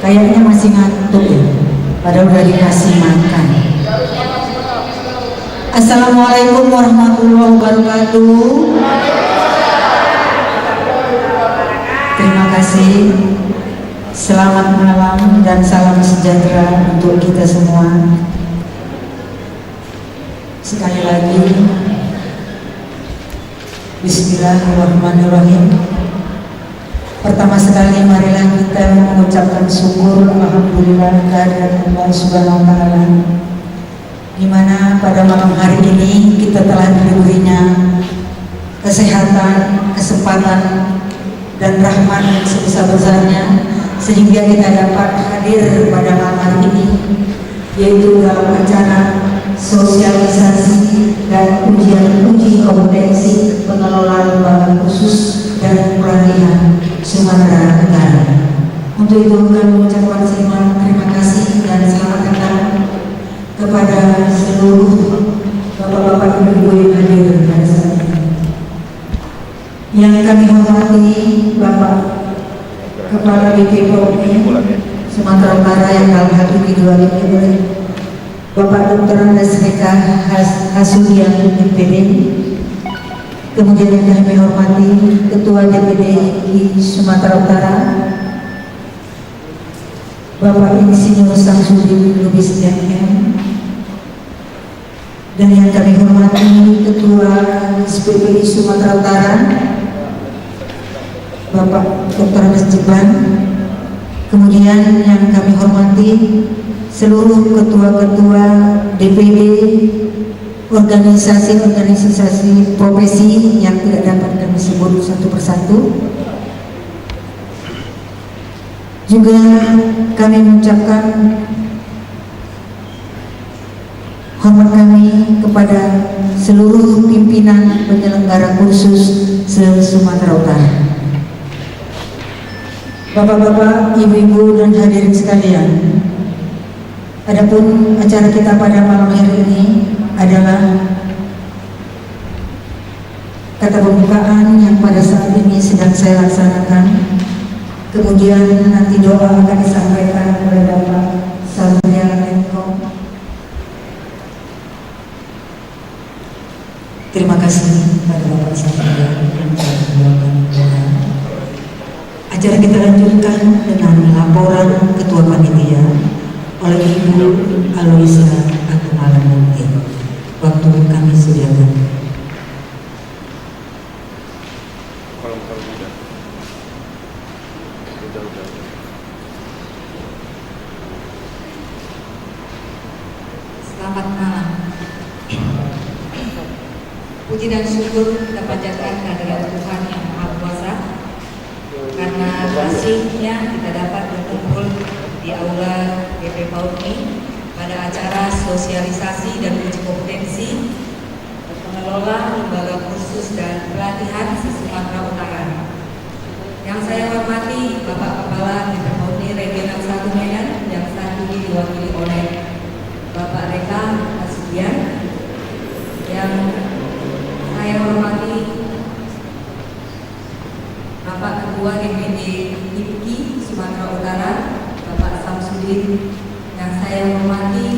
Kayaknya masih ngantuk ya, padahal udah dikasih makan. Assalamualaikum warahmatullahi wabarakatuh. Terima kasih. Selamat malam dan salam sejahtera untuk kita semua. Sekali lagi, Bismillahirrahmanirrahim. Pertama sekali marilah kita mengucapkan syukur alhamdulillah kehadirat Allah Subhanahu wa taala, di mana pada malam hari ini kita telah diberinya kesehatan, kesempatan dan rahmat yang sebesar-besarnya sehingga kita dapat hadir pada malam hari ini, yaitu dalam acara sosialisasi dan uji kompetensi pengelola lembaga khusus dan pelatihan Sumatera Utara. Untuk itu kami mengucapkan terima kasih dan selamat datang kepada seluruh bapak-bapak ibu-ibu yang hadir pada saat ini. Yang kami hormati Bapak Kepala BPOMI Sumatera Utara yang kali ini diwakili oleh Bapak Dr. Andes Reka Hasudian MPD. Kemudian yang kami hormati Ketua DPD Sumatera Utara Bapak Insinyur Samsudin Lubis MM, dan yang kami hormati Ketua SPPI Sumatera Utara Bapak Dr. Andes Jeban. Kemudian yang kami hormati seluruh ketua-ketua DPD organisasi-organisasi profesi yang tidak dapat kami sebut satu persatu. Juga kami mengucapkan hormat kami kepada seluruh pimpinan penyelenggara kursus se-Sumatera Utara. Bapak-bapak, ibu-ibu dan hadirin sekalian, adapun acara kita pada malam hari ini adalah kata pembukaan yang pada saat ini sedang saya laksanakan. Kemudian nanti doa akan disampaikan oleh Bapak Sarjana Menkom. Terima kasih pada Bapak Sarjana yang telah mendoakan doa. Acara kita lanjutkan dengan laporan Ketua Panitia oleh Ibu Aloisa Akumalamukti. Waktu kami sediakan. Selamat malam. Puji dan syukur kita panjatkan kehadirat Tuhan yang Maha Kuasa, karena kasih-Nya kita dapat berkumpul di aula BP PAUDMI pada acara sosialisasi dan uji kompetensi pengelola lembaga kursus dan pelatihan se-Sumatera Utara. Yang saya hormati Bapak Kepala BP PAUDMI Regional 1 Medan yang saat ini diwakili oleh Bapak Reka Hasudian. Yang saya hormati Bapak Ketua DPD IPKI Sumatera Utara Bapak Samsudin. Yang saya hormati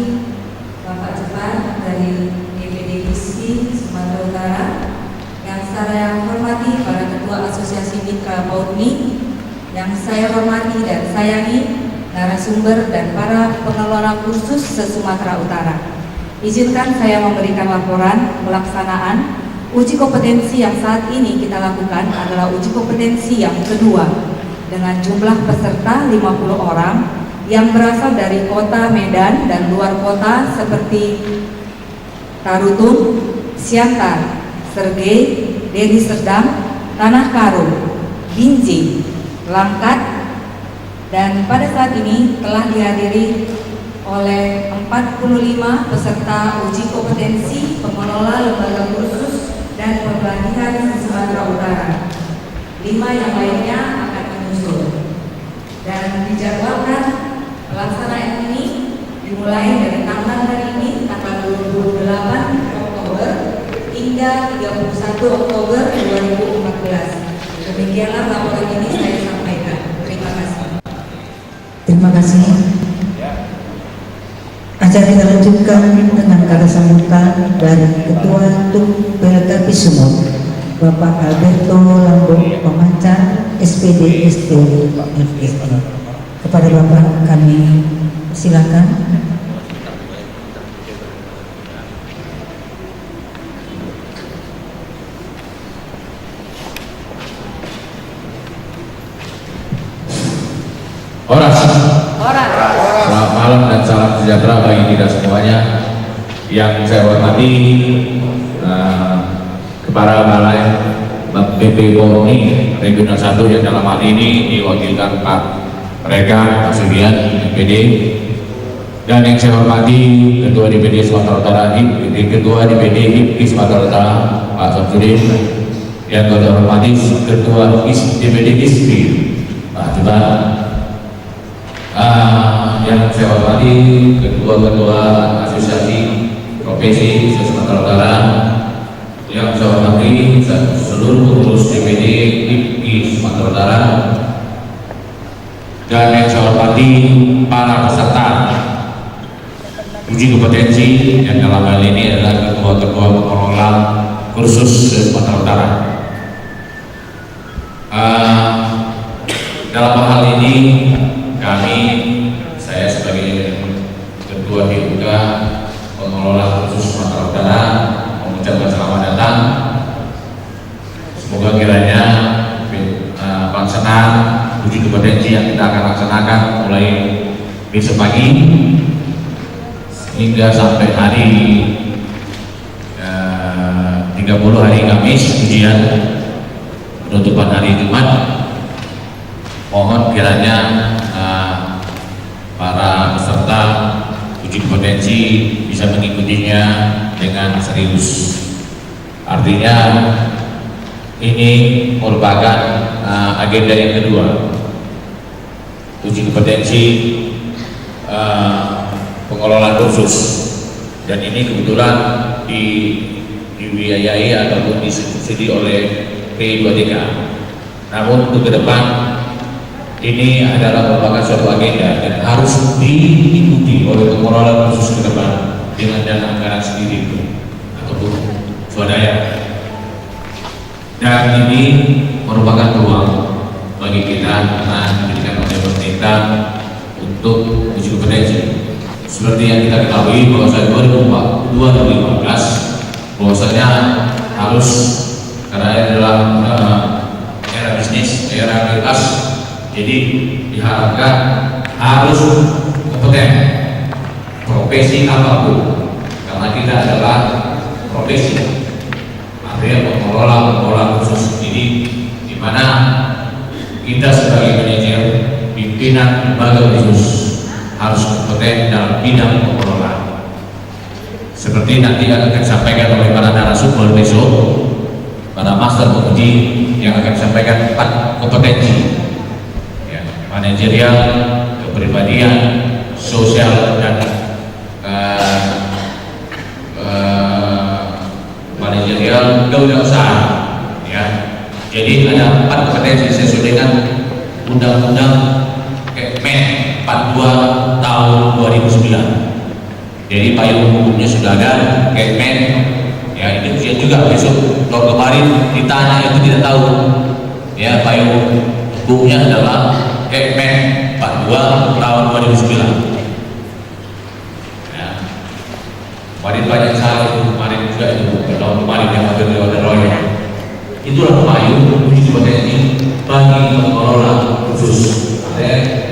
Bapak Jepan dari DPD ISKI Sumatera Utara. Yang saya hormati para Ketua Asosiasi Mitra PAUDMI. Yang saya hormati dan sayangi narasumber dan para pengelola kursus se-Sumatera Utara. Izinkan saya memberikan laporan pelaksanaan uji kompetensi yang saat ini kita lakukan adalah uji kompetensi yang kedua dengan jumlah peserta 50 orang yang berasal dari kota Medan dan luar kota seperti Tarutung, Siantar, Sergei, Deli Serdang, Tanah Karo, Binjai, Langkat. Dan pada saat ini telah dihadiri oleh 45 peserta uji kompetensi pengelola lembaga kursus dan pelatihan Sumatera Utara. 5 yang lainnya akan menyusul. Dan dijadwalkan pelaksanaan ini dimulai dari tanggal hari ini, tanggal 28 Oktober hingga 31 Oktober 2014. Demikianlah laporan ini saya sampaikan. Terima kasih. Terima kasih. Acara kita lanjutkan dengan kata sambutan dari Ketua TUK PLKP Sumut, Bapak Alberto Lambung Pemancar, SPD ST FSD. Kepada Bapak kami silakan. Selamat malam dan salam sejahtera bagi kita semuanya. Yang saya hormati Kepala Balai BP Polri Regional 1 yang dalam hal ini diwakilkan Pak mereka Pak Sudian DPD, dan yang saya hormati Ketua DPD Sumatera Utara Ketua DPD HIPKI Sumatera Utara Pak Samsudin, yang saya hormati Ketua DPD ISPI Pak Jeban, yang saya hormati Ketua-Ketua Asosiasi Profesi Sumatera Utara, yang saya hormati seluruh pengurus DPD HIPKI Sumatera Utara, dan yang saya hormati para peserta uji kompetensi yang dalam hal ini adalah ketua-ketua pengelola kursus Sumatera Utara. Dalam hal ini saya sebagai Ketua DPD pengelola khusus Sumatera Utara mengucapkan selamat datang. Semoga kiranya pelaksanaan uji kompetensi yang kita akan laksanakan mulai besok pagi hingga sampai hari 30 hari Kamis, kemudian penutupan hari Jumat. Mohon kiranya para peserta uji kompetensi bisa mengikutinya dengan serius. Artinya ini merupakan agenda yang kedua, uji kompetensi pengelolaan kursus, dan ini kebetulan dibiayai ataupun disubsidi oleh P2TK. Namun untuk ke depan ini adalah merupakan suatu agenda dan harus diikuti oleh pengelola khusus ke depan dengan dana anggaran sendiri ataupun swadaya. Dan ini merupakan peluang bagi kita karena diberikan oleh pemerintah untuk uji kompetensi. Seperti yang kita ketahui bahwa 2015 bahwasanya harus, karena ini adalah era bisnis, era bebas, jadi diharapkan harus kompeten profesi apapun, karena kita adalah profesi, artinya pengelola khusus ini, di mana kita sebagai manajer pimpinan lembaga khusus harus kompeten dalam bidang pengelolaan. Seperti nanti akan disampaikan oleh para narasumber besok, para master penguji yang akan disampaikan 4 kompetensi, manajerial, kepribadian, sosial, dan manajerial kewirausahaan. Ya, jadi ada 4 kompetensi sesuai dengan Undang-Undang Kepmen 42 tahun 2009. Jadi payung hukumnya sudah ada, Kepmen. Ya, ini ujian juga besok. Tahun kemarin ditanya itu tidak tahu. Ya, payung hukumnya adalah Kepmen 42 tahun 2009. Ya. Kemarin banyak salah itu, kemarin juga itu tahun kemarin yang hampir lewat royal. Itulah payung uji kompetensi bagi pengelola khusus,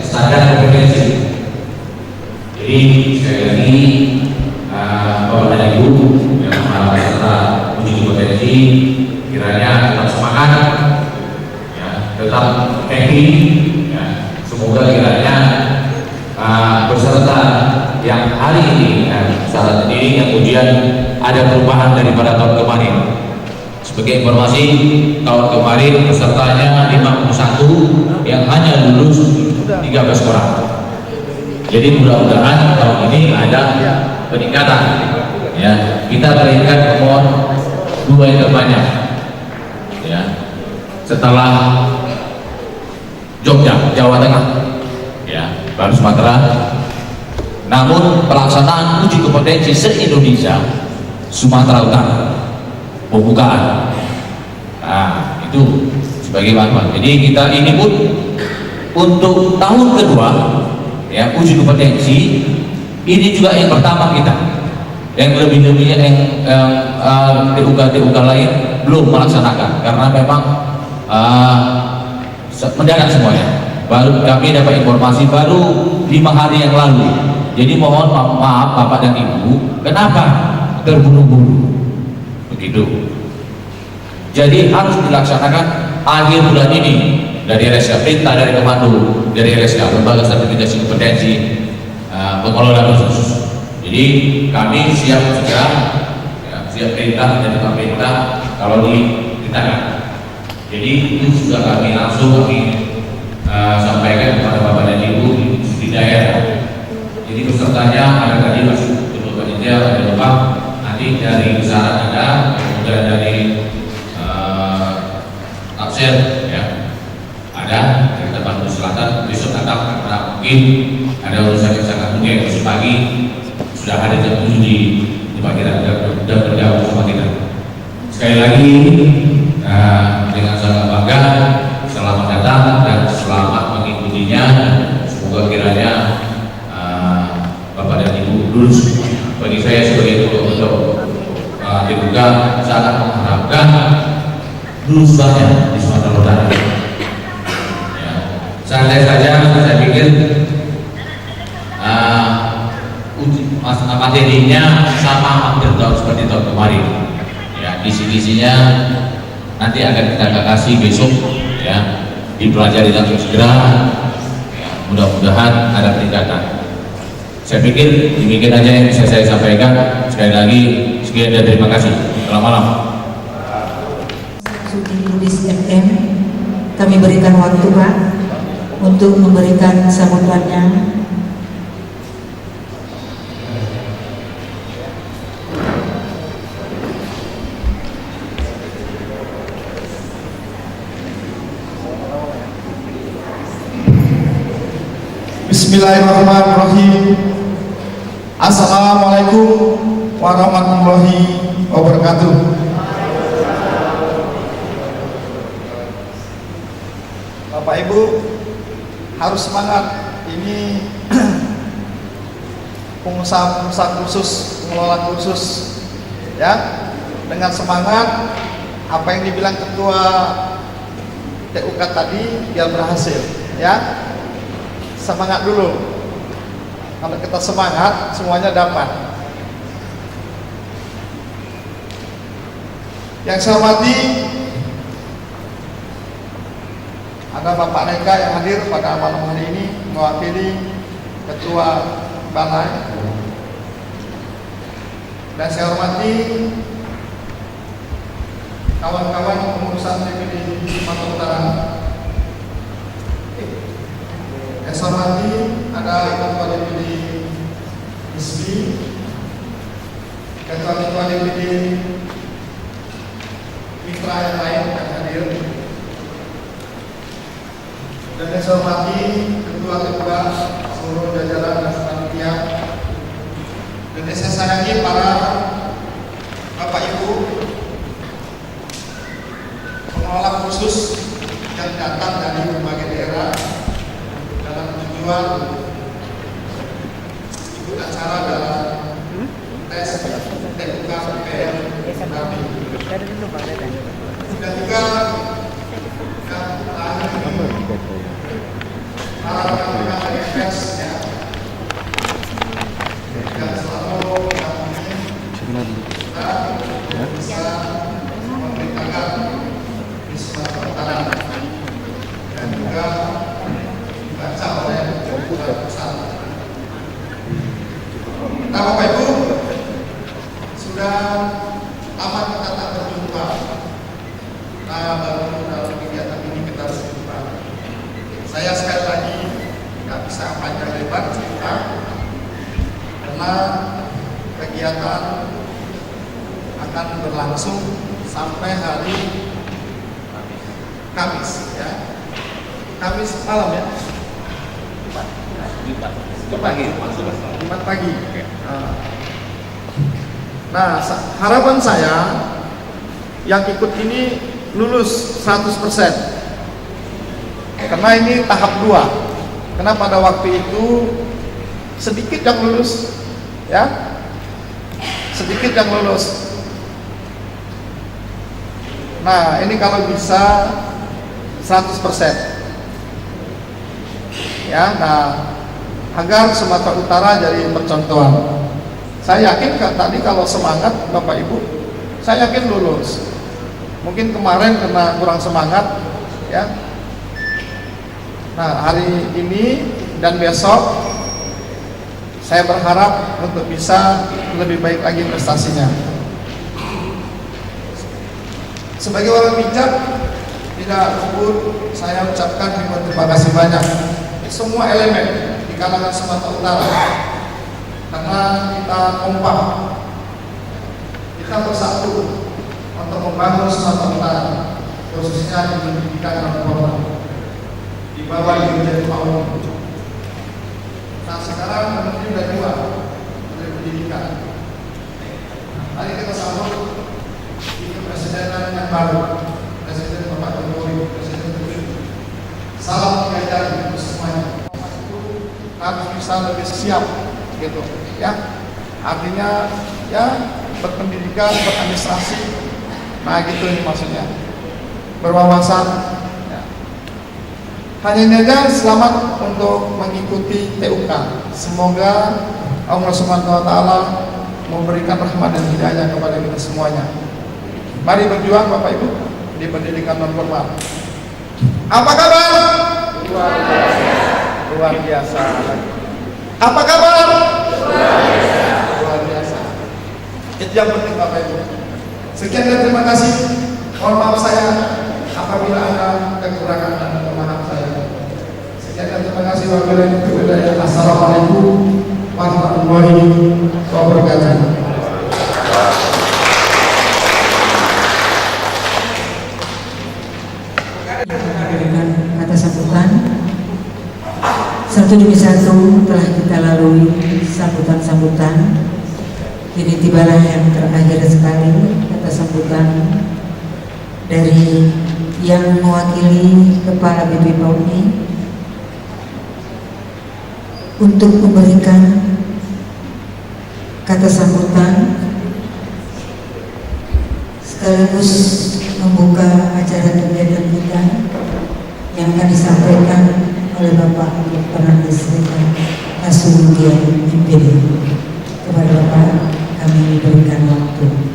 standar kompetensi. Jadi sekali lagi Bapak dan Ibu yang para peserta uji kompetensi, kiranya tetap semangat, ya, tetap happy. Semoga kiranya peserta yang hari ini saat ini yang kemudian ada perubahan daripada tahun kemarin. Sebagai informasi, tahun kemarin pesertanya 51 yang hanya lulus 13 orang. Jadi mudah-mudahan tahun ini ada peningkatan. Ya, kita berikan pemohon 2 yang terbanyak. Ya, setelah Jogja, Jawa Tengah. Ya, baru Sumatera. Namun pelaksanaan uji kompetensi se-Indonesia Sumatera Utara pembukaan. Nah, itu sebagai bahan. Jadi kita ini pun untuk tahun kedua ya uji kompetensi ini juga yang pertama kita. Yang lebih-lebihnya yang TUK lain belum melaksanakan karena memang mendadak semuanya. Baru kami dapat informasi baru 5 hari yang lalu. Jadi mohon maaf Bapak dan Ibu, kenapa terburu-buru begitu? Jadi harus dilaksanakan akhir bulan ini dari LSK, perintah dari Komando dari LSK, Lembaga Sertifikasi Kompetensi Pengelola Khusus. Jadi kami siap segera, ya, siap perintah dari pemerintah kalau diperintahkan. Jadi itu sudah kami langsung sampaikan kepada Bapak dan Ibu di daerah. Jadi pesertanya ada tadi masuk untuk panitia ada lengkap, nanti dari besaran ada, kemudian dari absen ya ada dari Taman Selatan besok datang karena mungkin ada urusan yang sangat mungkin besok pagi sudah ada jam 7 di tempat kita dan bergabung sama kita. Sekali lagi dengan sangat bangga selamat datang dan selamat mengikutinya. Semoga kiranya Bapak dan Ibu lulus. Bagi saya sebagai untuk dibuka sangat mengharapkan lulus banyak di Sumatera Utara. Ya, santai saja, saya pikir materinya sama hampir tahun seperti tahun kemarin. Ya, kisi-kisinya nanti akan kita kasih besok ya, dipelajari langsung segera. Ya, mudah-mudahan ada peningkatan. Saya pikir demikian aja yang bisa saya sampaikan. Sekali lagi sekian dan terima kasih. Selamat malam. Sudi Lubis FM, kami berikan waktu Pak untuk memberikan sambutannya. Bismillahirrahmanirrahim. Assalamualaikum warahmatullahi wabarakatuh. Bapak Ibu harus semangat. Ini pengusaha khusus, pengelola khusus ya, dengan semangat apa yang dibilang ketua TUK tadi biar berhasil ya. Semangat dulu. Kalau kita semangat, semuanya dapat. Yang saya hormati, ada Bapak Neka yang hadir pada malam hari ini mewakili Ketua Balai. Dan saya hormati kawan-kawan pengurusan DPD Sumatera Utara. Saya hormati ada Ketua DPD ISBI, Ketua DPD mitra yang lain yang hadir, dan saya hormati ketua-ketua seluruh jajaran dan panitia, dan saya sayangi para Bapak Ibu pengelola khusus yang datang dari berbagai daerah dalam tujuan ikut acara dalam tes TUK PPL kami. Dan juga yang terakhir para rekan-rekan pers ya, yang selalu kami kita bisa memberitakan di Sumatera Utara dan juga dibaca oleh pusat. Nah Bapak Ibu, sudah lama kita tak berjumpa. Baru dalam kegiatan ini kita berjumpa. Saya sekali lagi nggak bisa panjang lebar cerita karena kegiatan akan berlangsung sampai hari Kamis ya. Kamis malam ya. Jumat pagi. Nah, harapan saya yang ikut ini lulus 100%. Karena ini tahap 2. Karena pada waktu itu sedikit yang lulus, ya, sedikit yang lulus. Nah, ini kalau bisa 100%, ya. Nah, agar Sumatera Utara jadi percontohan. Saya yakin tadi kalau semangat Bapak Ibu, saya yakin lulus. Mungkin kemarin karena kurang semangat, ya. Nah, hari ini dan besok saya berharap untuk bisa lebih baik lagi prestasinya. Sebagai orang bijak, tidak luput saya ucapkan terima kasih banyak semua elemen di kalangan Sumatera Utara, karena kita kompak, kita bersatu untuk membangun Sumatera Utara, khususnya di pendidikan dan pendidikan di bawah Dirjen PAUD. Nah, sekarang menteri sudah 2, Menteri Pendidikan. Mari kita sambut kepresidenan yang baru, Presiden Bapak Jokowi, Presiden Jokowi. Salam diajari untuk semuanya. Harus bisa lebih siap, gitu, ya. Artinya, ya, berpendidikan, beradministrasi. Nah, gitu ini maksudnya. Berwawasan. Ya. Hanya ini aja. Selamat untuk mengikuti TUK. Semoga Allah Subhanahu Wa Taala memberikan rahmat dan hidayah kepada kita semuanya. Mari berjuang Bapak Ibu di pendidikan non formal. Apa kabar? Luar biasa. Luar biasa. Apa kabar? Luar biasa. Luar biasa. Itu yang penting Bapak Ibu. Sekian dan terima kasih. Mohon maaf saya apabila ada kekurangan dan kelemahan saya. Sekian dan terima kasih. Wassalamualaikum warahmatullahi wabarakatuh. Kata sambutan satu demi satu telah kita lalui sambutan-sambutan. Ini tibalah yang terakhir sekali kata sambutan dari yang mewakili Kepala BP PAUD untuk memberikan kata sambutan sekaligus membuka acara kegiatan kita yang akan disampaikan oleh Bapak Dr. Nasruddin MPD. Kepada Bapak kami berikan waktu.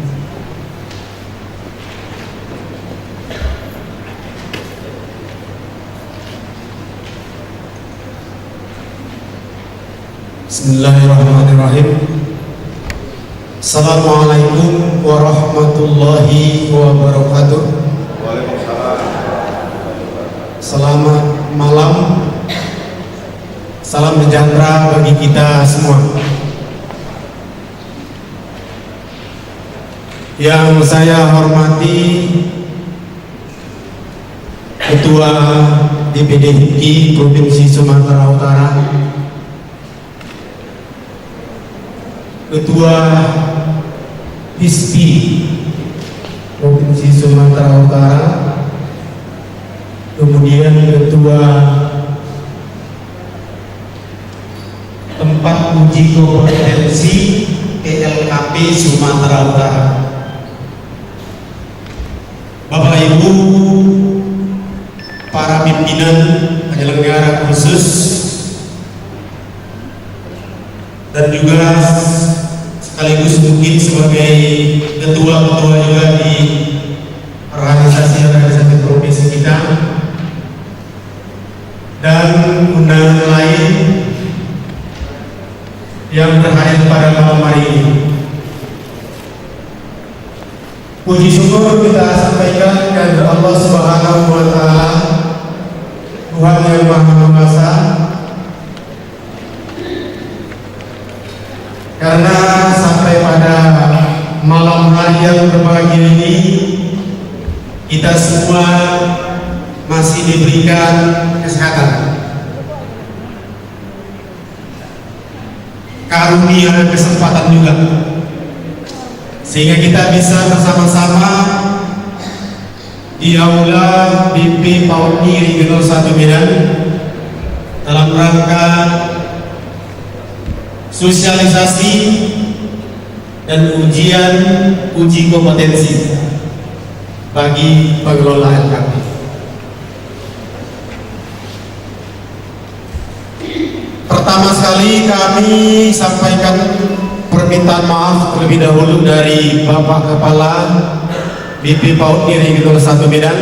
Bismillahirrahmanirrahim. Assalamualaikum warahmatullahi wabarakatuh. Waalaikumsalam. Selamat malam. Salam sejahtera bagi kita semua. Yang saya hormati Ketua DPD HIPKI Provinsi Sumatera Utara, Ketua HISPI Provinsi Sumatera Utara, kemudian Ketua Tempat Uji Kompetensi PLKP Sumatera Utara, Bapak Ibu para pimpinan penyelenggara khusus dan juga sekaligus mungkin sebagai ketua-ketua juga di organisasi provinsi kita dan undangan lain yang berhadir pada malam hari ini. Puji syukur kita sampaikan kepada Allah Subhanahu wa Ta'ala, Tuhan yang Maha Kuasa, karena sampai pada malam hari yang berbahagia ini kita semua masih diberikan kesehatan. karunia dan kesempatan juga, sehingga kita bisa bersama-sama di aula BP PAUD Regional 1 Medan dalam rangka sosialisasi dan uji kompetensi bagi pengelola LKP. Pertama sekali kami sampaikan permintaan maaf terlebih dahulu dari Bapak Kepala BP PAUD Regional 1 Medan.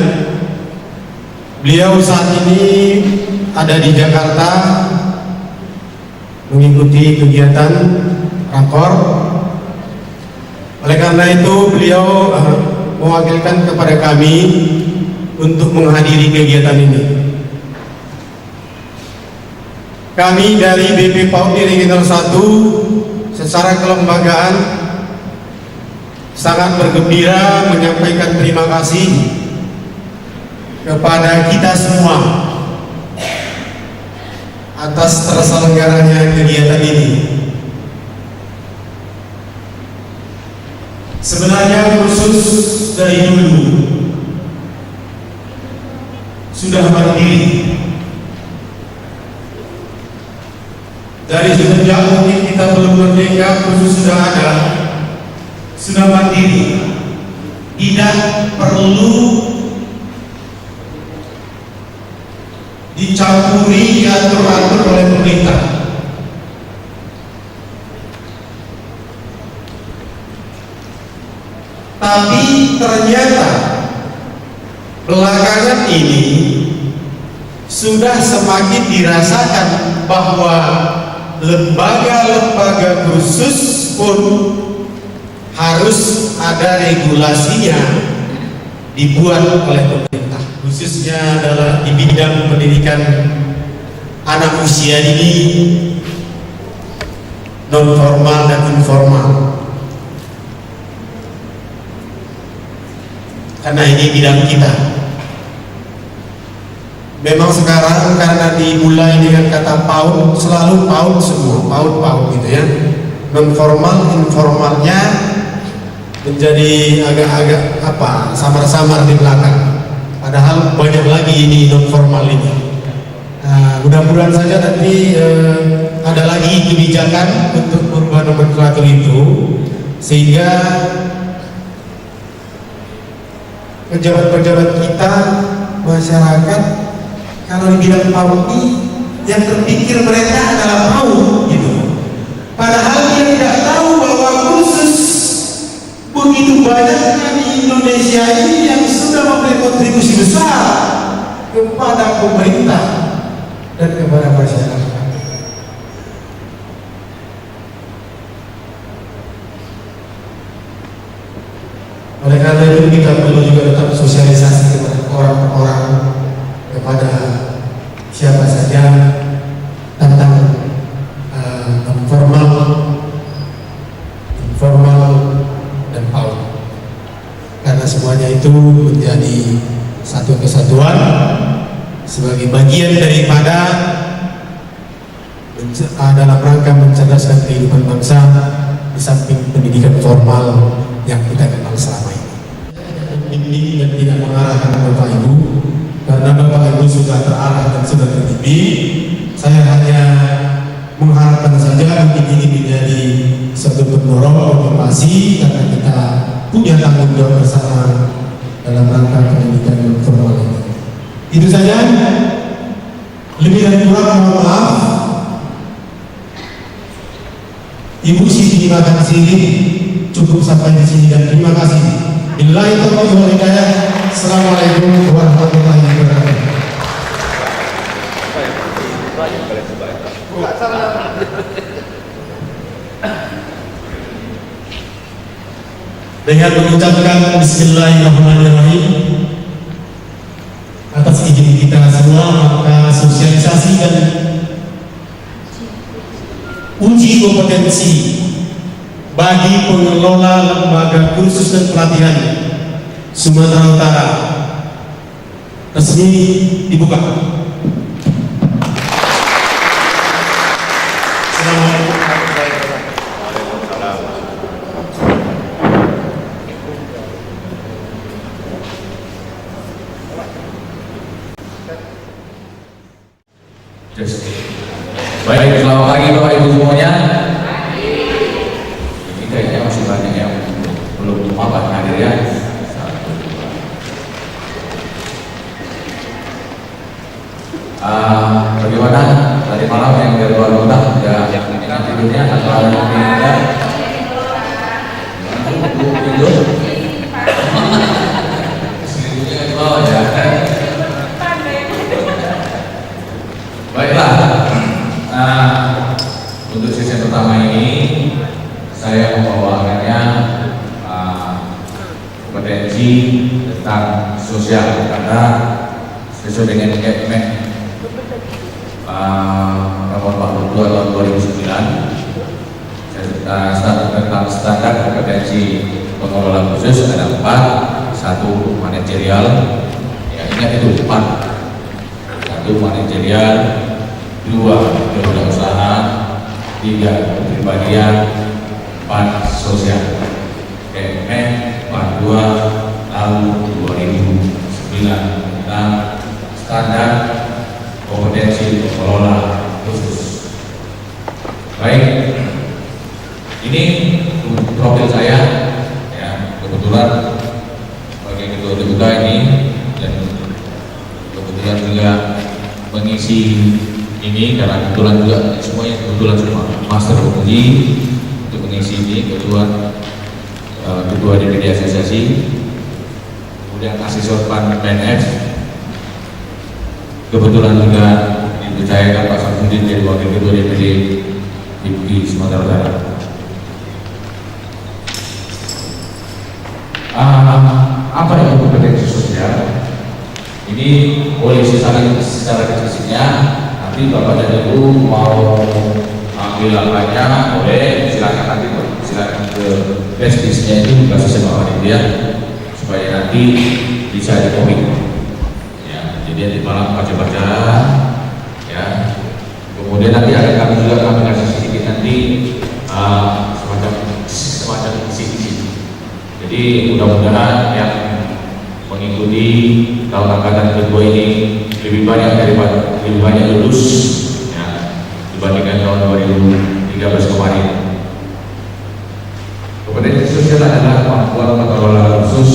Beliau saat ini ada di Jakarta mengikuti kegiatan rakor. Oleh karena itu beliau mewakilkan kepada kami untuk menghadiri kegiatan ini. Kami dari BP PAUD Regional 1 secara kelembagaan sangat bergembira menyampaikan terima kasih kepada kita semua atas terselenggaranya kegiatan ini. Sebenarnya khusus dari dulu sudah mandiri. Dari sejak mungkin kita belum merdeka, khusus sudah mandiri. Tidak perlu dicampuri, diatur-atur oleh pemerintah. Tapi ternyata belakangan ini sudah semakin dirasakan bahwa lembaga-lembaga khusus pun harus ada regulasinya dibuat oleh pemerintah, khususnya adalah di bidang pendidikan anak usia dini, non formal dan informal. Karena ini bidang kita. Memang sekarang karena dimulai dengan kata PAUD, selalu PAUD semua, PAUD gitu ya. Non formal, informalnya menjadi agak-agak samar-samar di belakang. Padahal banyak lagi ini non formal ini. Mudah-mudahan saja nanti ada lagi kebijakan untuk merubah nomenklatur itu, sehingga pejabat-pejabat kita, masyarakat, kalau di bidang PAUD ini yang terpikir mereka adalah PAUD gitu. Padahal dia tidak tahu bahwa khusus begitu banyaknya di Indonesia ini yang sudah memberi kontribusi besar kepada pemerintah dan kepada masyarakat. Oleh karena itu kita perlu juga tetap sosialisasi kepada orang-orang, kepada siapa saja tentang formal, informal, dan PAUD. Karena semuanya itu menjadi satu kesatuan sebagai bagian daripada dalam rangka mencerdaskan kehidupan bangsa di samping pendidikan formal yang kita kenal selama ini. Ini dan tidak mengarahkan Bapak Ibu, karena Bapak Ibu sudah terarah dan sudah terdidik. Saya hanya mengharapkan saja mungkin ini menjadi satu pendorong motivasi, karena kita punya tanggung jawab bersama dalam rangka pendidikan non formal ini. Itu saja. Lebih dan kurang mohon maaf. Ibu Siti makan sini, cukup sampai di sini dan terima kasih. Billahi taufiq wal hidayah. Assalamualaikum warahmatullahi wabarakatuh. Dengan mengucapkan Bismillahirrahmanirrahim, atas izin kita semua, maka sosialisasi dan uji kompetensi bagi pengelola lembaga kursus dan pelatihan Sumatera Utara resmi dibuka. Assalamualaikum warahmatullahi wabarakatuh. Just. Baik, selamat pagi Bapak Ibu semuanya. Ini kayaknya masih banyak yang belum apa hadir ya. Bagaimana tadi malam yang dari luar kota ya tidurnya atau tidak? Tidur? Selimutnya di bawah ya. Baiklah. Untuk sesi pertama ini saya membawakannya kompetensi tentang sosial karena sesuai dengan Kepmen nomor 42 tahun 2009 tentang standar kompetensi pengelola khusus ada 4. 1 manajerial, ya ingat itu 4. 1 manajerial, 2 kewirausahaan, 3 kepribadian, 4 sosial. Kepmen 42 tahun 2009 tentang standar kompetensi pengelola khusus. Baik, ini profil saya ya, kebetulan sebagai ketua ini dan kebetulan juga mengisi ini karena kebetulan juga semuanya kebetulan semua master penguji untuk mengisi ini ketua DPD asosiasi, kemudian asesor PNF, kebetulan juga dipercayakan Pak Samsudin jadi wakil ketua DPD di Sumatera Utara. Apa itu kompetensi sosial? Ini boleh secara kecil-kecilnya. Nanti Bapak dan Ibu mau ambil apanya boleh, silakan nanti silakan ke testisnya itu dikasih sama panitia supaya nanti bisa dikomik. Ya, jadi di malam baca-baca ya. Kemudian nanti ada kami kasih sedikit nanti semacam isi. Jadi mudah-mudahan yang mengikuti tahun angkatan kedua ini lebih banyak lulus ya, dibandingkan tahun 2013 kemarin. Kompetensi sosial adalah kemampuan pengelola khusus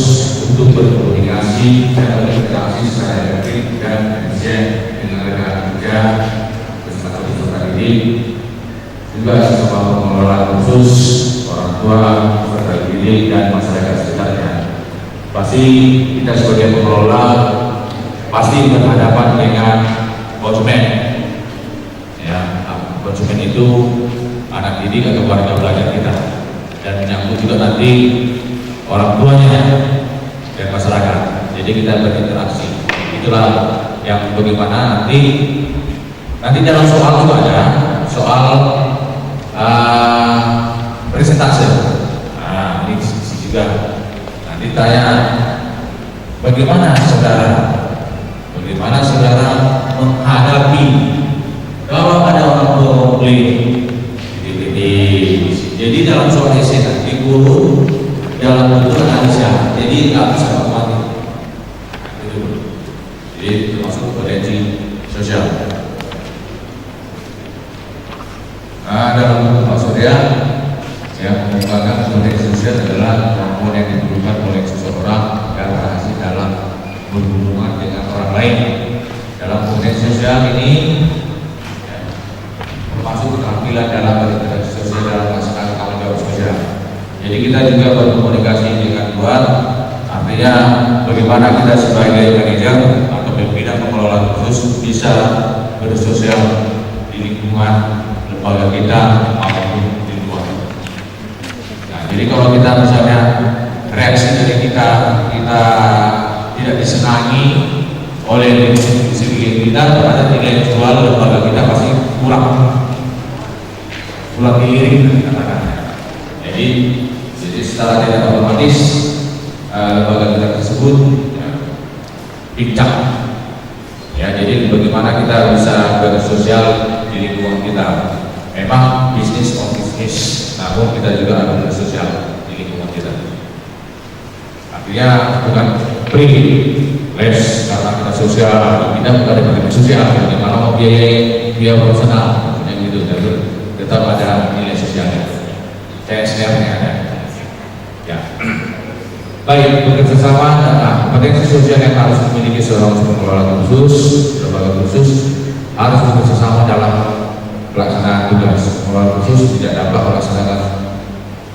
untuk berkomunikasi dan berinteraksi secara efektif dan efisien dengan rekan kerja beserta peserta didik, juga sesama pengelola khusus, orang tua, peserta didik dan masyarakat sekitarnya. Pasti kita sebagai pengelola pasti berhadapan dengan konsumen. Ya, konsumen itu anak didik atau warga belajar kita, dan menyangkut juga nanti orang tuanya dan masyarakat. Jadi kita berinteraksi. Itulah yang bagaimana nanti dalam soal juga ada soal presentase. Nah, ini juga nanti tanya bagaimana saudara menghadapi kalau ada orang tua komplain di DPD. Jadi dalam soal essay nanti guru dalam bentuk analisa, jadi nggak bisa otomatis. Jadi termasuk kompetensi sosial. Dalam bentuk maksudnya yang menggunakan kompetensi sosial adalah kemampuan yang diperlukan oleh seseorang agar berhasil dalam berhubungan dengan orang lain. Dalam kompetensi sosial ini termasuk keterampilan dalam berinteraksi sosial dalam melaksanakan tanggung jawab sosial. Jadi kita juga berkomunikasi dengan luar, artinya bagaimana kita sebagai manajer atau pimpinan pengelola khusus bisa bersosial di lingkungan lembaga kita maupun di luar. Nah, jadi kalau kita misalnya reaksi dari kita tidak disenangi oleh institusi kita, terhadap nilai jual lembaga kita pasti kurang miring katakan. Jadi secara tidak otomatis lembaga kita tersebut pincang. Ya, jadi bagaimana kita bisa bersosial di lingkungan kita. Memang bisnis on bisnis, namun kita juga harus bersosial di lingkungan kita. Artinya bukan free les karena kita sosial, kita bukan departemen sosial. Bagaimana membiayai dia profesional yang gitu, tapi tetap ada nilai sosialnya. CSR yang ada. Ya. Baik, bekerjasama dan kompetensi sosial yang harus dimiliki seorang pengelola khusus, lembaga khusus harus bekerjasama dalam pelaksanaan tugas. Pengelola khusus tidak dapat melaksanakan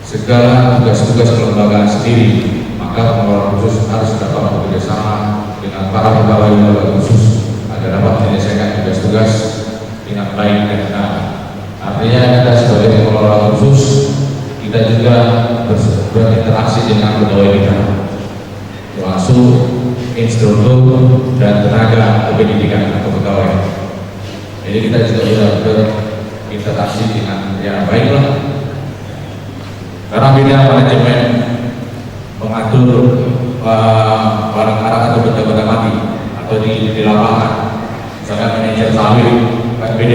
segala tugas-tugas kelembagaan sendiri, maka pengelola khusus harus dapat bekerjasama dengan para pegawai lembaga khusus agar dapat menyelesaikan tugas-tugas dengan baik dan benar. Artinya kita sebagai pengelola khusus kita juga berinteraksi dengan pegawai kita, termasuk instruktur dan tenaga kependidikan atau pegawai. Jadi kita juga berinteraksi dengan ya baiklah. Karena bidang manajemen mengatur barang-barang atau benda-benda mati atau di lapangan, misalnya manajer sawit, KPD,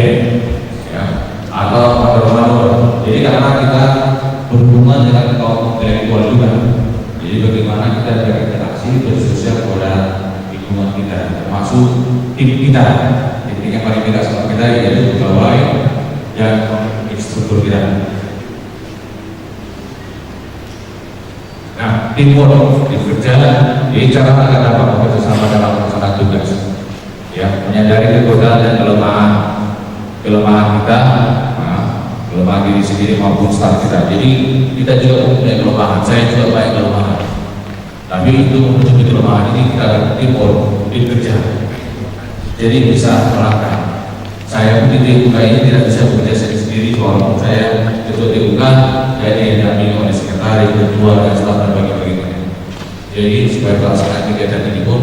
ya, atau manor-manor. Jadi karena kita berhubungan dengan kaum intelektual juga, jadi bagaimana kita berinteraksi bersosial kepada lingkungan kita, termasuk tim kita, tim yang paling kita sama kita yaitu pegawai dan instruktur kita. Nah, teamwork bekerja, jadi cara agar dapat bekerja sama dalam melaksanakan tugas, ya, menyadari kekuatan dan kelemahan kita. Kelemahan diri sendiri maupun staff kita. Jadi kita juga mempunyai kelemahan. Saya juga banyak kelemahan. Tapi itu menutupi kelemahan ini kita akan teamwork, bekerja. Jadi bisa melangkah. Saya pun di TUK ini tidak bisa bekerja sendiri. Walaupun saya ketua TUK, saya didampingi oleh sekretaris, ketua dan staf dan bagi-bagi. Jadi supaya pelaksanaan kegiatan ini pun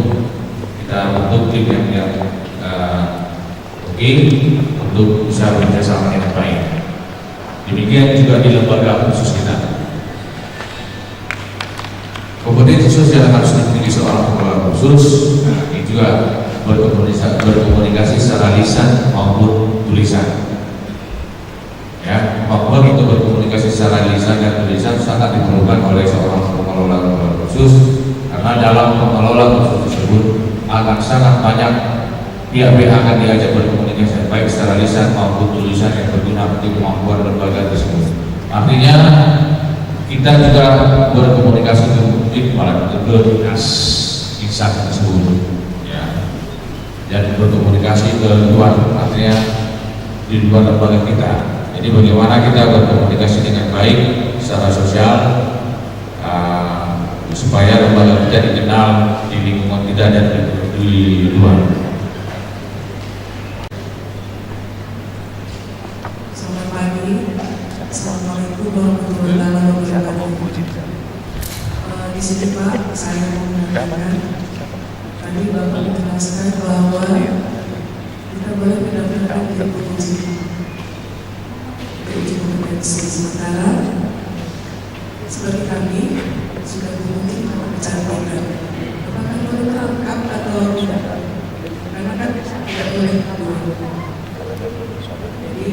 kita bentuk tim yang oke untuk bisa bekerja sama dengan baik. Demikian juga di lembaga khusus kita. Kompetensi sosial yang harus dimiliki seorang pengelola khusus, nah, ini juga berkomunikasi secara lisan maupun tulisan. Ya, maupun untuk berkomunikasi secara lisan dan tulisan sangat diperlukan oleh seorang pengelola khusus, karena dalam pengelola khusus tersebut akan sangat banyak pihak-pihak akan diajak berkomunikasi baik secara lisan maupun tulisan yang berguna bagi kemampuan lembaga tersebut. Artinya kita juga berkomunikasi ke publik malah ke dinas instansi tersebut, ya, dan berkomunikasi ke luar, artinya di luar lembaga kita. Jadi bagaimana kita berkomunikasi dengan baik secara sosial supaya lembaga kita dikenal di lingkungan kita dan di luar. Assalamualaikum warahmatullahi wabarakatuh. Di sini Pak, saya mau menanyakan, tadi Bapak menjelaskan bahwa kita boleh mendapatkan uji kompetensi. Sementara seperti kami sudah berhenti mencantumkan, apakah boleh terangkat atau tidak? Karena kan tidak boleh dua. Jadi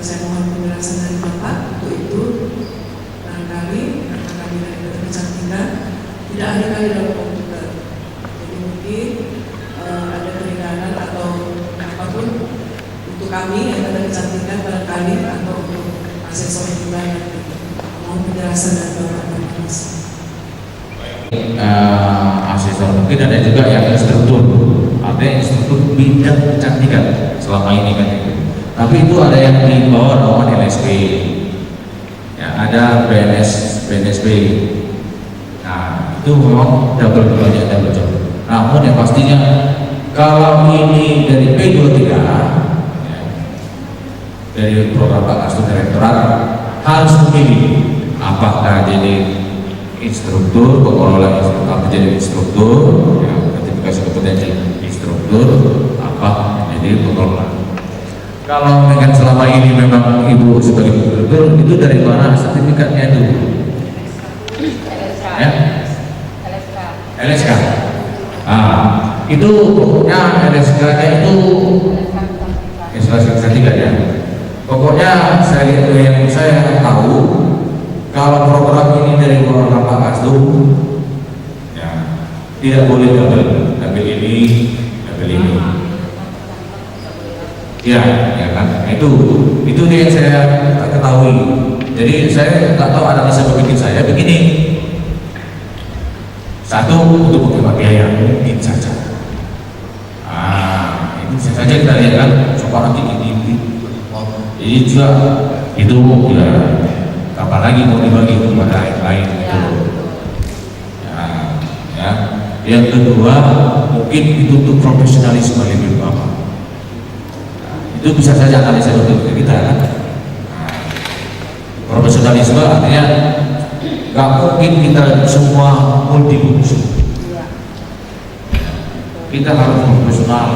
saya mohon penjelasan dari Bapak untuk itu. Barangkali karena kami dari kecantikan tidak ada kali dalam komputer, jadi mungkin ada keringanan atau apapun untuk kami yang ada kecantikan barangkali atau untuk asesor pribadi. Mohon penjelasan dari Bapak. Terima kasih. Asesor mungkin ada juga yang instruktur, artinya instruktur bidang kecantikan selama ini kan itu. Tapi itu ada yang di bawah naungan LSP, ya, ada BNSB. Nah itu memang double job. Namun yang pastinya kalau ini dari P23, ya, dari program Pak Astu Direktorat harus memilih apakah jadi instruktur, pengelola instruktur, menjadi instruktur, ya, sertifikasi kompetensi instruktur, apa menjadi pengelola. Kalau dengan selama ini memang Ibu sebagai instruktur, itu dari mana sertifikatnya itu? Ya? LSK. Ah, itu pokoknya LSK-nya itu sertifikat ya. Pokoknya yang saya tahu, kalau program ini dari program Pak Astu, ya, tidak boleh double ini. Ya, ya kan. Itu yang saya ketahui. Jadi saya nggak tahu ada bisa berpikir saya begini. Satu, untuk menghemat biaya mungkin saja. Ini bisa saja kita lihat kan, sekarang tinggi. Jadi juga itu ya kapan lagi mau dibagi kepada yang lain gitu. Ya. Yang kedua, mungkin itu untuk profesionalisme lebih utama. Itu bisa saja analisa dokter kita kan. Profesionalisme artinya nggak mungkin kita semua multifungsi. Kita harus profesional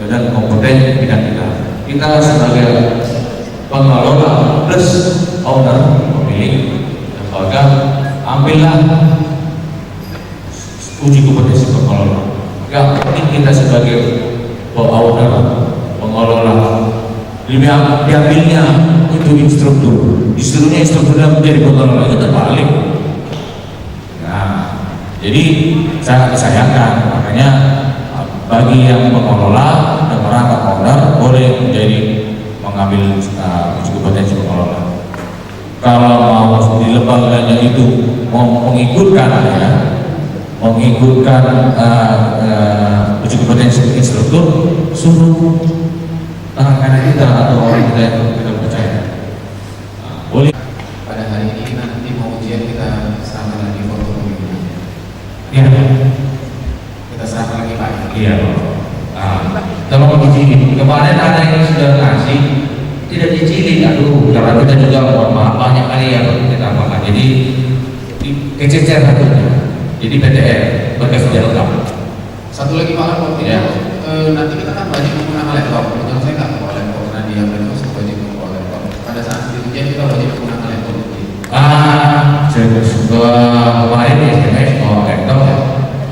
dan kompeten di bidang kita. Kita sebagai pengelola plus owner pemilik lembaga, ambillah uji kompetensi pengelola. Nggak mungkin kita sebagai owner pengelola diambilnya untuk instruktur, disuruhnya instrukturnya menjadi pengelola, itu terbalik. Nah, jadi sangat disayangkan, makanya bagi yang mengelola dan merangkap owner boleh menjadi mengambil uji kompetensi pengelola. Kalau mau di lembaganya itu mau mengikutkan uji kompetensi instruktur, suruh tangan kita atau orang kita yang kita percaya. Boleh. Pada hari ini nanti mau ujian kita serahkan lagi foto pemimpin. Iya. Kita serahkan lagi Pak. Iya. Tolong dicilin. Kemarin ada yang sudah ngasih tidak dicilin. Aduh, karena kita juga mohon maaf banyak kali yang kita apakan. Jadi kececer satunya. Jadi PTR berkas tidak lengkap. Satu lagi Pak Lapor, Ya. nanti kita kan wajib menggunakan laptop. Betul saya nggak bawa laptop karena dia laptop wajib membawa laptop. Pada saat di ujian kita wajib menggunakan laptop. Kemarin di SMS bawa laptop,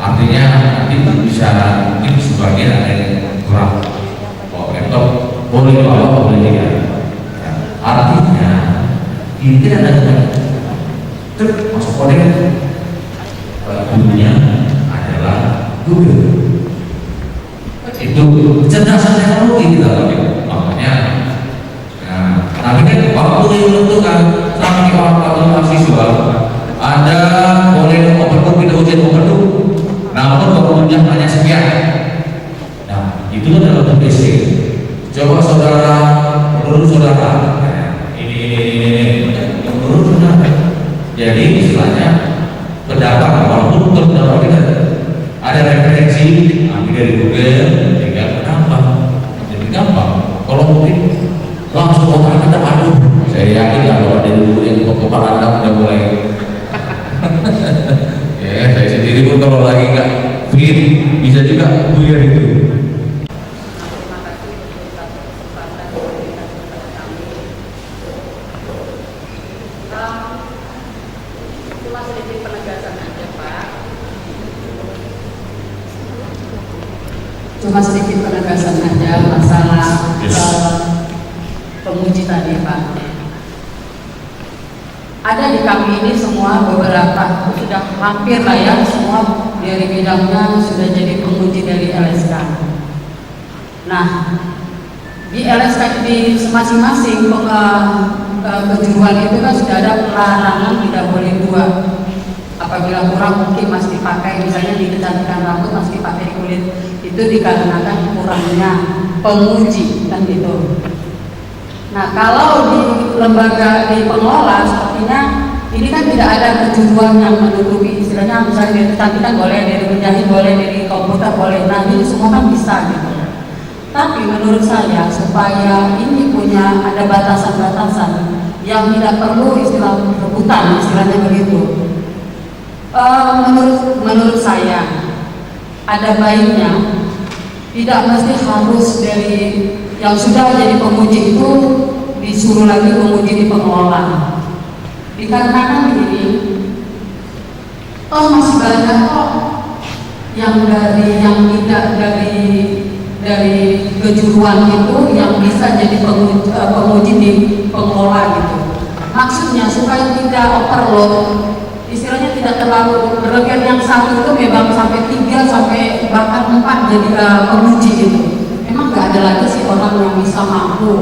artinya nanti bisa mungkin sebagian ada yang kurang bawa laptop, boleh bawa boleh tidak. Artinya ini tidak ada terus masuk kode gurunya adalah Google. Itu kecerdasan teknologi kita lagi, makanya tapi kan waktu yang menentukan sampai waktu mahasiswa ada boleh overbook, kita ujian overbook, namun kemudian hanya sekian. Nah itu adalah TBC. Coba saudara, menurut saudara ini menurut saudara, jadi istilahnya pendapat walaupun terdapat kita ada referensi ambil dari Google, tinggal menambah, jadi gampang. Kalau mungkin langsung orang kita aduh, saya yakin kalau ada dulu yang kepala Anda udah mulai ya saya sendiri pun kalau lagi nggak fit bisa juga buyar itu. Cuma sedikit penegasan aja Pak. Cuma sedikit penegasan aja masalah penguji tadi Pak. Ada di kami ini semua beberapa sudah hampir lah ya, semua dari bidangnya sudah jadi penguji dari LSK. Nah di LSK di masing-masing kejuruan itu kan sudah ada pelarangan tidak boleh dua. Apabila kurang mungkin masih dipakai, misalnya di kecantikan rambut masih dipakai di kulit, itu dikarenakan kurangnya penguji kan gitu. Nah kalau di lembaga di pengelola sepertinya ini kan tidak ada kejuruan yang menutupi, istilahnya misalnya dari kecantikan boleh, dari menjahit boleh, dari komputer boleh, nah ini semua kan bisa gitu. Tapi menurut saya supaya ini punya ada batasan-batasan yang tidak perlu istilah rebutan, istilahnya begitu. Menurut saya ada baiknya tidak mesti harus dari yang sudah jadi penguji itu disuruh lagi menguji di pengelola. Dikarenakan begini, masih banyak kok yang tidak dari kejuruan itu yang bisa jadi penguji di pengelola gitu. Maksudnya supaya tidak overload, istilahnya tidak terlalu berlebihan, yang satu itu memang sampai 3 sampai bahkan 4 jadi penguji gitu. Emang nggak ada lagi sih orang yang bisa mampu.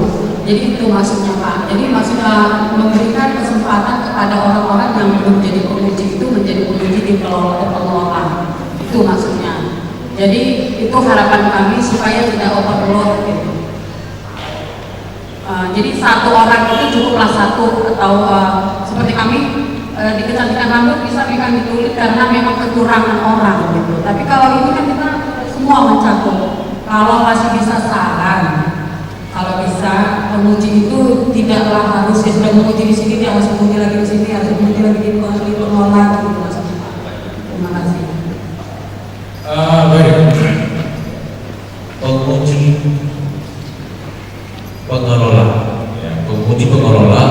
Jadi itu maksudnya Pak. Jadi maksudnya memberikan kesempatan kepada orang-orang yang belum jadi penguji itu menjadi penguji di pengelola. Itu maksudnya. Jadi itu harapan kami supaya tidak overload gitu. Jadi satu orang itu cukuplah satu atau seperti kami di Kecantikan Rambut bisa mereka ditulis karena memang kekurangan orang gitu. Tapi kalau ini kan kita semua mencakup. Kalau masih bisa saran, kalau bisa penguji itu tidaklah harus ya sudah menguji di sini dia harus menguji lagi di sini, harus menguji lagi di pengelola gitu maksudnya Pak. Terima kasih. Baik, penguji pengelola, ya, penguji pengelola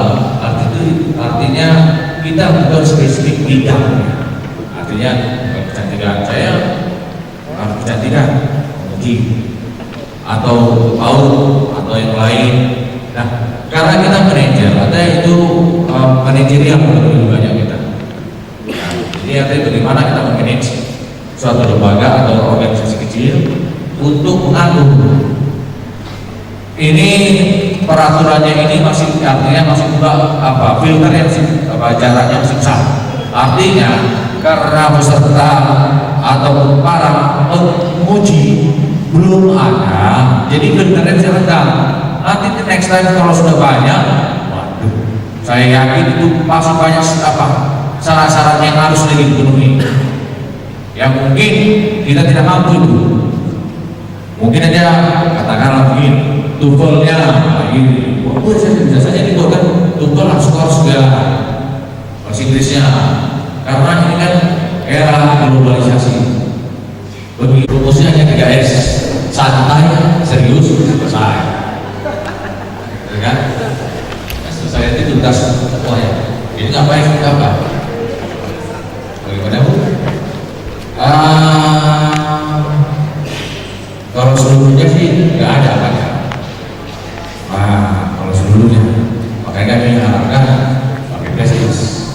artinya kita bukan spesifik bidang, artinya kecantikan saya harus kecantikan penguji atau atau yang lain. Nah, karena kita manajer, artinya itu manajerial lebih banyak kita. Nah, jadi artinya bagaimana kita memanage suatu lembaga atau organisasi kecil untuk mengatur. Ini peraturannya ini masih artinya masih juga filternya masih jaraknya masih besar. Artinya karena peserta atau para penguji belum ada, jadi filternya masih rendah. Nanti next time kalau sudah banyak, waduh, saya yakin itu pasti banyak syarat-syarat yang harus lagi dipenuhi. Yang mungkin kita tidak mampu itu. Mungkin aja katakanlah begini. Tuvelnya ini, bisa saja dibuatkan tuvel harus segala bahasa Inggrisnya, karena ini kan era globalisasi. Begitu rumusnya hanya 3S, santai, serius, selesai. Ya kan? Selesai itu tuntas semuanya. Ini ngapain kita apa? Bagaimana Bu? Kalau seluruhnya sih nggak ada kan? Kalau seluruhnya, makanya kami harapkan pakai prestis.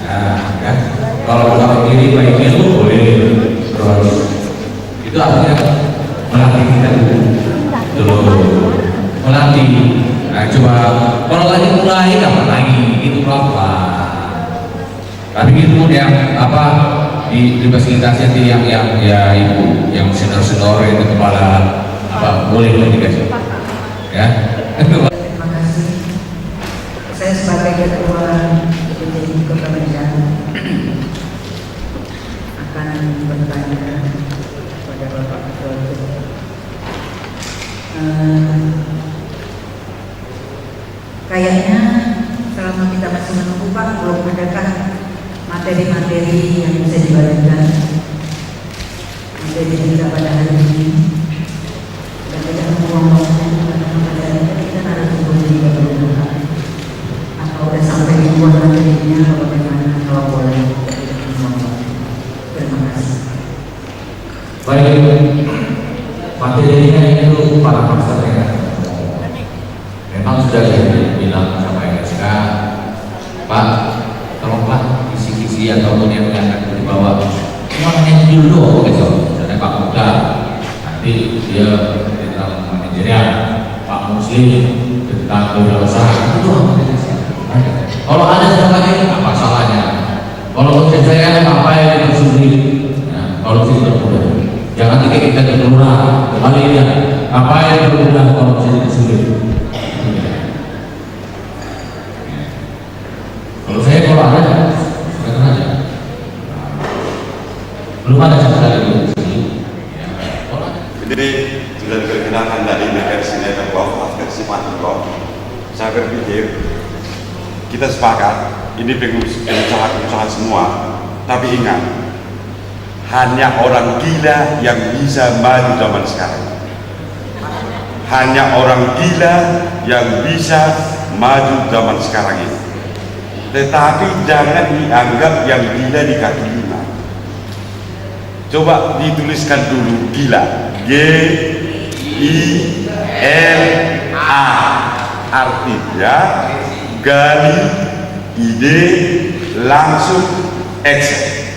Nah, kan? Kalau pakai diri baik itu boleh terus. Itu artinya melatih kita dulu, melatih. Nah, coba kalau lagi mulai kapan lagi itu pelan-pelan. Tapi itu yang di fasilitasi yang ya ibu yang senior itu kepala boleh dikasih. Ya. Terima kasih. Saya sebagai ketua DPD Kepemudaan akan bertanya kepada Bapak Ketua. Kayaknya selama kita masih menunggu Pak, belum adakah materi-materi yang bisa dibagikan materi kita pada hari ini dan tidak membuang waktu karena kita harus menguji bagaimana atau udah sampai dibuat materinya atau bagaimana kalau boleh. Terima kasih. Baik, materinya itu para master ya. Memang sudah dibilang sama LSK, Pak, tolonglah kisi-kisi ataupun yang akan dibawa cuma hanya dulu besok. Misalnya Pak Muda, nanti dia tentang manajerial, Pak Muslim tentang kewirausahaan, itu kalau ada sama lagi apa salahnya? Kalau saya apa yang bersulit? Kalau kita bermudah, jangan kita bermudah. Kembali ya, apa yang bermudah kalau saya sulit? Kalau ada, silakan aja. Belum ada sama sekali di sini. Jadi sudah diperkenalkan tadi versi letterbox, versi matchbox. Saya berpikir kita sepakat ini pengusaha semua, tapi ingat hanya orang gila yang bisa maju zaman sekarang. Hanya orang gila yang bisa maju zaman sekarang ini. Tetapi jangan dianggap yang gila di kaki lima. Coba dituliskan dulu gila, G-I-L-A, artinya gali ide langsung action.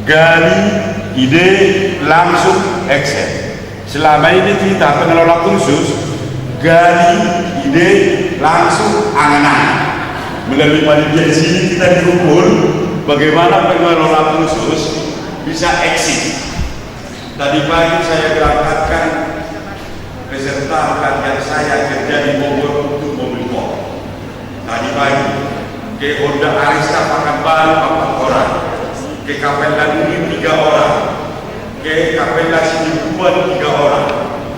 Gali ide langsung action. selama ini kita pengelola kursus gali ide langsung angan-angan. Melalui panitia di sini kita dikumpul bagaimana pengelola kursus bisa exit. Tadi pagi saya berangkatkan peserta pelatihan saya kerja di Bogor untuk mobil pop. Tadi pagi ke Honda Arista Pakanbaru 4 orang, ke Kapela Nuri 3 orang, ke Kapela Sidibuan 3 orang.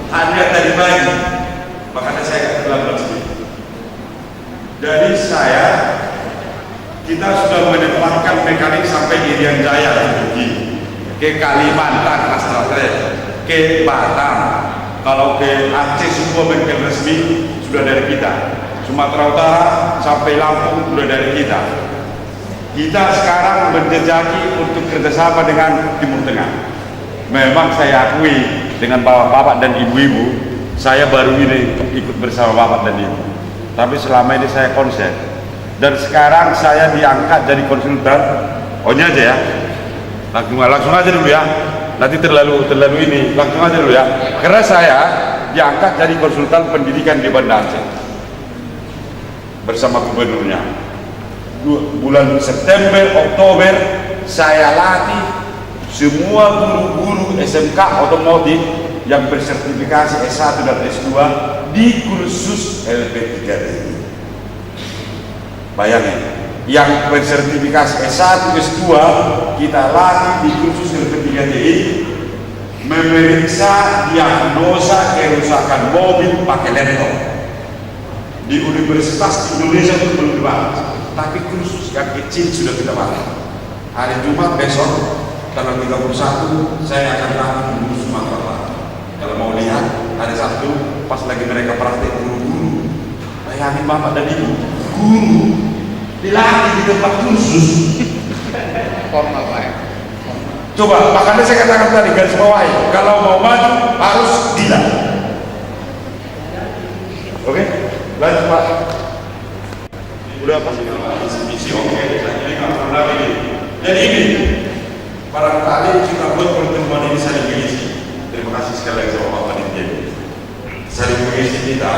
Hanya tadi pagi, makanya saya terlambat sedikit. Jadi kita sudah menempatkan mekanik sampai Irian Jaya ke Kalimantan, Australia, ke Batam. Kalau ke Aceh semua bengkel resmi sudah dari kita. Sumatera Utara sampai Lampung sudah dari kita. Kita sekarang menjejaki untuk kerjasama dengan Timur Tengah. Memang saya akui dengan bapak-bapak dan ibu-ibu, saya baru ini ikut bersama bapak dan ibu. Tapi selama ini saya konsen. Dan sekarang saya diangkat jadi konsultan. Oh ini aja ya. Langsung aja dulu ya. Nanti terlalu ini. Langsung aja dulu ya. Karena saya diangkat jadi konsultan pendidikan di Banda Aceh bersama gubernurnya. Bulan September, Oktober saya latih semua guru-guru SMK otomotif yang bersertifikasi S1 dan S2 di kursus LP3D. Bayangin, yang bersertifikasi S1, S2 kita latih di kursus LP3D memeriksa diagnosa kerusakan mobil pakai laptop di Universitas Indonesia itu belum dibahas, tapi kursus yang kecil sudah kita bahas. Hari Jumat besok tanggal 31 saya akan latih guru Sumatera Barat. Kalau mau lihat hari Sabtu pas lagi mereka praktek guru-guru, bayangin bapak dan ibu, guru dilatih di tempat kursus Formal Pak. Coba, makanya saya katakan tadi garis bawahi, kalau mau maju harus dilat. Oke, lanjut Pak. Udah apa sih? Misi oke, jadi nggak perlu lagi. Jadi ini, barangkali kita buat pertemuan ini saling mengisi. Terima kasih sekali lagi sama Pak Panitia. Saling mengisi kita,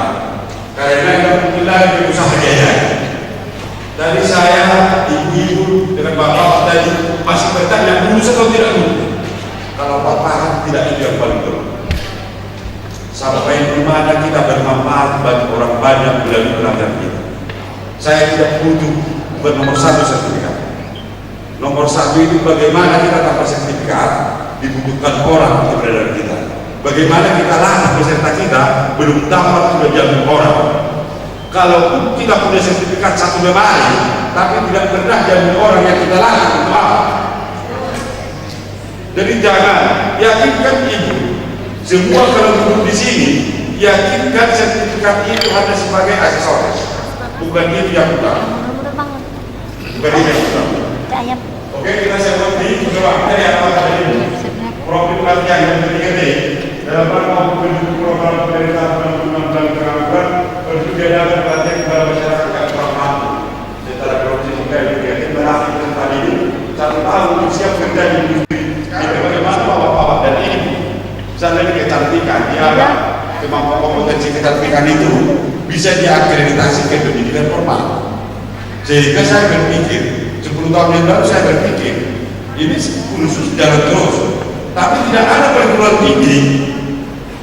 karena kita lagi usaha jaya. Dari saya, ibu-ibu dengan bapak tadi masih bertanya lulus atau tidak lulus. Kalau bapak tidak itu yang paling penting. Sampai di mana kita bermanfaat bagi orang banyak melalui pelatihan kita. Saya tidak butuh bukan nomor 1 sertifikat. Nomor 1 itu bagaimana kita tanpa sertifikat dibutuhkan orang untuk berada kita. Bagaimana kita latih peserta kita belum dapat sudah jamin orang. Kalau kita punya sertifikat 1 lemari, tapi tidak pernah jamin orang yang kita latih untuk apa? Jadi jangan yakinkan ibu. Semua kalau duduk di sini, yakinkan sertifikat itu hanya sebagai aksesoris, bukan itu yang utama. Bukan itu yang utama. Oke, kita siapkan di coba dari apa tadi? Profil pelatihan yang ketiga dalam rangka mendukung program pemerintah penanggulangan dan pengangguran bertujuan dalam pelatihan kepada masyarakat yang kurang mampu. Secara profesi kita berarti tentang ini 1 tahun untuk siap kerja di industri. Bagaimana bapak-bapak dan ibu? Misalnya kecantikan, kemampuan kompetensi kecantikan itu bisa diakreditasi ke pendidikan formal. Sehingga saya berpikir 10 tahun yang lalu saya berpikir ini kursus jalan terus, tapi tidak ada perguruan tinggi,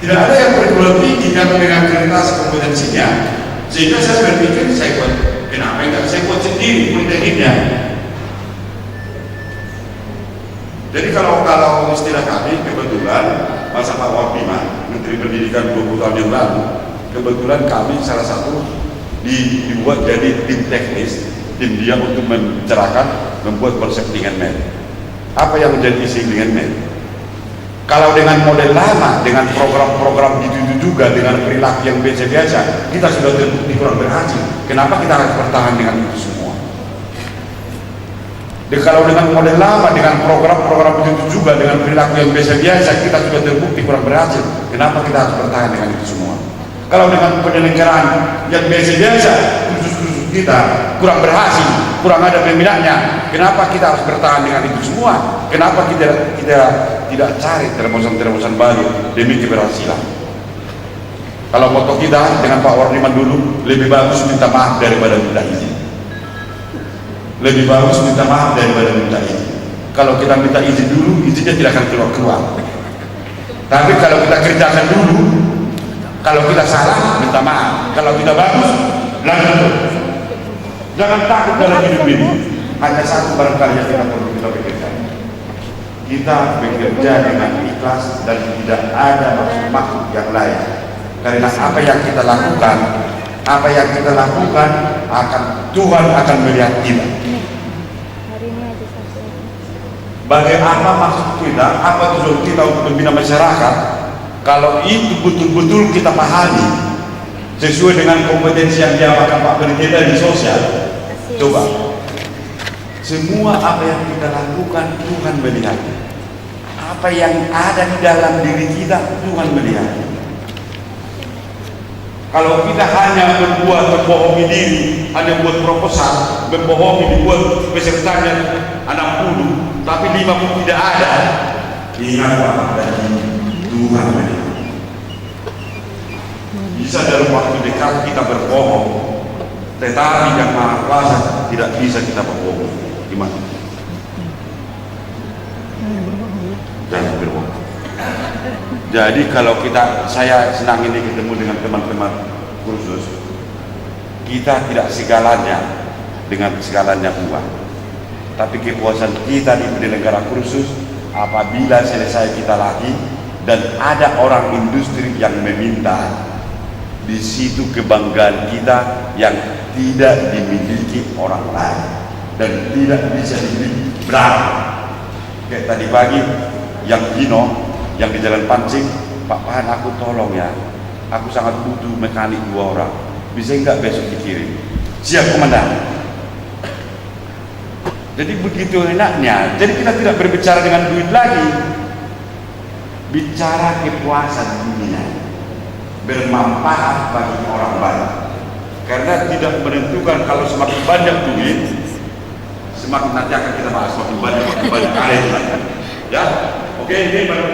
tidak ada yang perguruan tinggi yang dengan akreditasi kompetensinya. Sehingga saya berpikir saya buat, kenapa enggak saya buat sendiri politekniknya. Jadi kalau istilah kami kebetulan masa Pak Wabima Menteri Pendidikan 20 tahun yang lalu, kebetulan kami salah satu dibuat jadi tim teknis, tim dia untuk mencerahkan membuat konsep dengan MED. Apa yang menjadi isi dengan MED? Kalau dengan model lama, dengan program-program itu juga dengan perilaku yang biasa-biasa, kita sudah terbukti kurang berhasil. Kenapa kita harus bertahan dengan itu semua? Kalau dengan model lama, dengan program-program itu juga dengan perilaku yang biasa-biasa, kita sudah terbukti kurang berhasil. Kenapa kita harus bertahan dengan itu semua? Kalau dengan penyelenggaraan yang biasa-biasa, kursus-kursus kita kurang berhasil, kurang ada peminatnya. Kenapa kita harus bertahan dengan itu semua? Kenapa kita tidak cari terobosan-terobosan baru demi keberhasilan? Kalau foto kita dengan Pak Wardiman dulu, lebih bagus minta maaf daripada minta izin. Lebih bagus minta maaf daripada minta izin. Kalau kita minta izin dulu, izinnya tidak akan keluar. Tapi kalau kita kerjakan dulu, kalau kita salah, minta maaf. Kalau kita bagus, lanjut. Jangan takut dalam hidup ini. Hanya satu barangkali yang kita perlu kita pikirkan. Kita bekerja dengan ikhlas dan tidak ada maksud yang lain. Karena apa yang kita lakukan, Tuhan akan melihat kita. Bagaimana maksud kita, apa tujuan kita untuk membina masyarakat? Kalau itu betul-betul kita pahami sesuai dengan kompetensi yang diamalkan Pak Pendeta di sosial. Coba, semua apa yang kita lakukan Tuhan melihat. Apa yang ada di dalam diri kita Tuhan melihat. Kalau kita hanya membohongi diri, hanya buat proposal, dibuat pesertanya 60, tapi 50 tidak ada. Ingat Pak, dari Tuhan melihat. Bisa dalam waktu dekat kita berbohong, tetapi yang Maha Kuasa tidak bisa kita berbohong. Gimana? Jangan berbohong. Jadi kalau saya senang ini ketemu dengan teman-teman kursus, kita tidak segalanya dengan segalanya uang, tapi kepuasan kita di penyelenggara kursus apabila selesai kita latih dan ada orang industri yang meminta. Di situ kebanggaan kita yang tidak dimiliki orang lain dan tidak bisa dimiliki berapa. Kayak tadi pagi yang Gino yang di Jalan Pancing, Pak Pahan, aku tolong ya, aku sangat butuh mekanik 2 orang, bisa enggak besok dikirim? Siap komandan. Jadi begitu enaknya. Jadi kita tidak berbicara dengan duit lagi, bicara kepuasan dunia, bermanfaat bagi orang banyak. Karena tidak menentukan kalau semakin banyak duit, semakin nanti akan kita bahas semakin banyak air. Ya, oke, ini baru